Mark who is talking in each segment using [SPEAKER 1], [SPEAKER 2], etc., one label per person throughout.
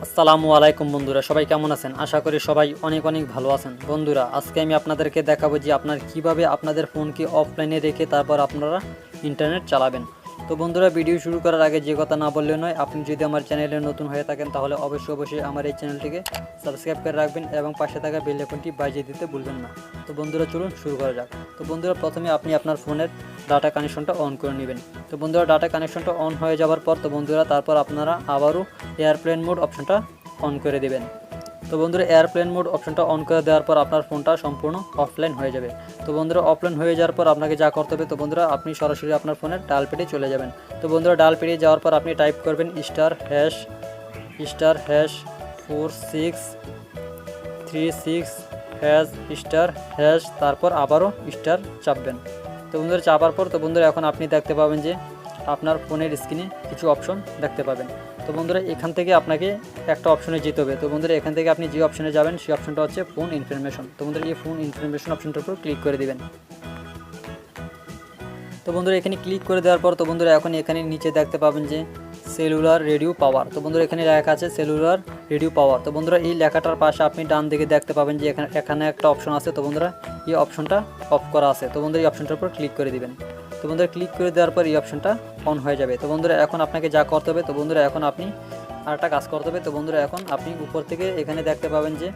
[SPEAKER 1] আসসালামু আলাইকুম বন্ধুরা, সবাই কেমন আছেন? আশা করি সবাই অনেক অনেক ভালো আছেন। বন্ধুরা, আজকে আমি আপনাদেরকে দেখাবো যে আপনার কিভাবে আপনাদের ফোনকে অফলাইনে রেখে তারপর আপনারা ইন্টারনেট চালাবেন। তো বন্ধুরা, ভিডিও শুরু করার আগে যে কথা না বললে নয়, আপনি যদি আমার চ্যানেলে নতুন হয়ে থাকেন তাহলে অবশ্যই আমার এই চ্যানেলটিকে সাবস্ক্রাইব করে রাখবেন এবং পাশে থাকা বেল আইকনটি বাজিয়ে দিতে ভুলবেন না। তো বন্ধুরা, চলুন শুরু করা যাক। তো বন্ধুরা, প্রথমে আপনি আপনার ফোনের ডাটা কানেকশনটা অন করে নেবেন। তো বন্ধুরা, ডাটা কানেকশনটা অন হয়ে যাওয়ার পর তারপর আপনারা আবারও এয়ারপ্লেন মোড অপশনটা অন করে দেবেন। তো বন্ধুরা, এয়ারপ্লেন মোড অপশনটা অন করে দেওয়ার পর আপনার ফোনটা সম্পূর্ণ অফলাইন হয়ে যাবে। তো বন্ধুরা, অফলাইন হয়ে যাওয়ার পর আপনাকে যা করতে হবে, তো বন্ধুরা আপনি সরাসরি আপনার ফোনের ডায়াল প্যাডে চলে যাবেন। তো বন্ধুরা, ডায়াল প্যাডে যাওয়ার পর আপনি টাইপ করবেন *#4636# তারপর আবারও স্টার চাপবেন। তো বন্ধুরা, চাপার পর এখন আপনি দেখতে পাবেন যে আপনার ফোনের স্ক্রিনে কিছু অপশন দেখতে পাবেন। তো বন্ধুরা, এখান থেকে আপনাকে একটা অপশনে যেতে হবে। তো বন্ধুরা, এখান থেকে আপনি যে অপশনে যাবেন সেই অপশনটা হচ্ছে ফোন ইনফরমেশন। তো বন্ধুরা, এই ফোন ইনফরমেশন অপশনটার উপর ক্লিক করে দিবেন। তো বন্ধুরা, এখানে ক্লিক করে দেওয়ার পর এখন এখানে নিচে দেখতে পাবেন যে সেলুলার রেডিও পাওয়ার। তো বন্ধুরা, এখানে লেখা আছে সেলুলার রেডিও পাওয়ার। তো বন্ধুরা, এই লেখাটার পাশে আপনি ডান দিকে দেখতে পাবেন যে এখানে একটা অপশন আছে। তো বন্ধুরা, এই অপশনটা অফ করা আছে। তো বন্ধুরা, এই অপশনটার উপর ক্লিক করে দিবেন। তো বন্ধুরা, ক্লিক করে দেওয়ার পর এই অপশনটা অন হয়ে যাবে। তো বন্ধুরা, এখন আপনাকে যা করতে হবে, তো বন্ধুরা এখন আপনি আরেকটা কাজ করতে হবে। তো বন্ধুরা, এখন আপনি উপর থেকে এখানে দেখতে পাবেন যে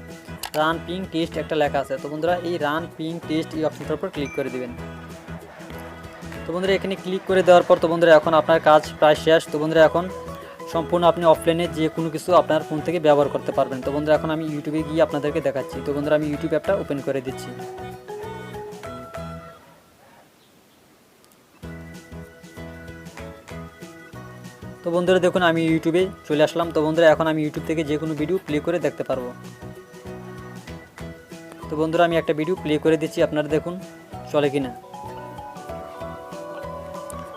[SPEAKER 1] রান পিং টেস্ট একটা লেখা আছে। তো বন্ধুরা, এই রান পিং টেস্ট এই অপশনটার উপর ক্লিক করে দিবেন। তো বন্ধুরা, এখানে ক্লিক করে দেওয়ার পর এখন আপনার কাজ প্রায় শেষ। তো বন্ধুরা, এখন সম্পূর্ণ আপনি অফলাইনে যে কোনো কিছু আপনার ফোন থেকে ব্যবহার করতে পারবেন। তো বন্ধুরা, এখন আমি ইউটিউবে গিয়ে আপনাদেরকে দেখাচ্ছি। তো বন্ধুরা, আমি ইউটিউব অ্যাপটা ওপেন করে দিচ্ছি। তো বন্ধুরা, দেখুন আমি ইউটিউবে চলে আসলাম। তো বন্ধুরা, এখন আমি ইউটিউব থেকে যে কোনো ভিডিও প্লে করে দেখতে পারবো। তো বন্ধুরা, আমি একটা ভিডিও প্লে করে দিচ্ছি, আপনারা দেখুন চলে কিনা।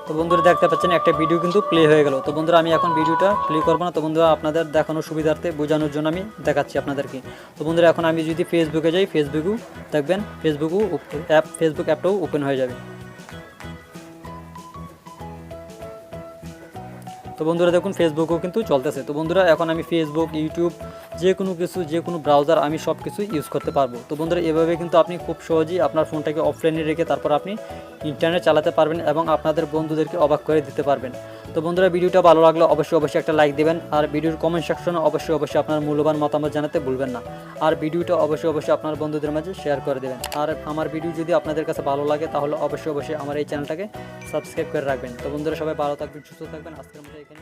[SPEAKER 1] তো বন্ধুরা, দেখতে পাচ্ছেন একটা ভিডিও কিন্তু প্লে হয়ে গেল। তো বন্ধুরা, আমি এখন ভিডিওটা প্লে করবো না। তো বন্ধুরা, আপনাদের দেখানোর সুবিধার্থে বোঝানোর জন্য আমি দেখাচ্ছি আপনাদেরকে। তো বন্ধুরা, এখন আমি যদি ফেসবুকে যাই, ফেসবুক অ্যাপটাও ওপেন হয়ে যাবে। তো বন্ধুরা, দেখুন ফেসবুকও কিন্তু চলতেছে। তো বন্ধুরা, এখন আমি ফেসবুক, ইউটিউব যে কোনো ব্রাউজার আমি সব কিছু ইউজ করতে পারবো। তো বন্ধুরা, এভাবে কিন্তু আপনি খুব সহজেই আপনার ফোনটাকে অফলাইনে রেখে তারপর আপনি ইন্টারনেট চালাতে পারবেন এবং আপনাদের বন্ধুদেরকে অবাক করে দিতে পারবেন। তো বন্ধুরা, ভিডিওটা ভালো লাগলে অবশ্যই একটা লাইক দেবেন। আর ভিডিওর কমেন্ট সেকশনে অবশ্যই আপনার মূল্যবান মতামত জানাতে ভুলবেন না। আর ভিডিওটা অবশ্যই আপনার বন্ধুদের মাঝে শেয়ার করে দেবেন। আর আমার ভিডিও যদি আপনাদের কাছে ভালো লাগে তাহলে অবশ্যই আমার এই চ্যানেলটাকে সাবস্ক্রাইব করে রাখবেন। তো বন্ধুরা, সবাই ভালো থাকবেন, সুস্থ থাকবেন। আজকের মতো এখানে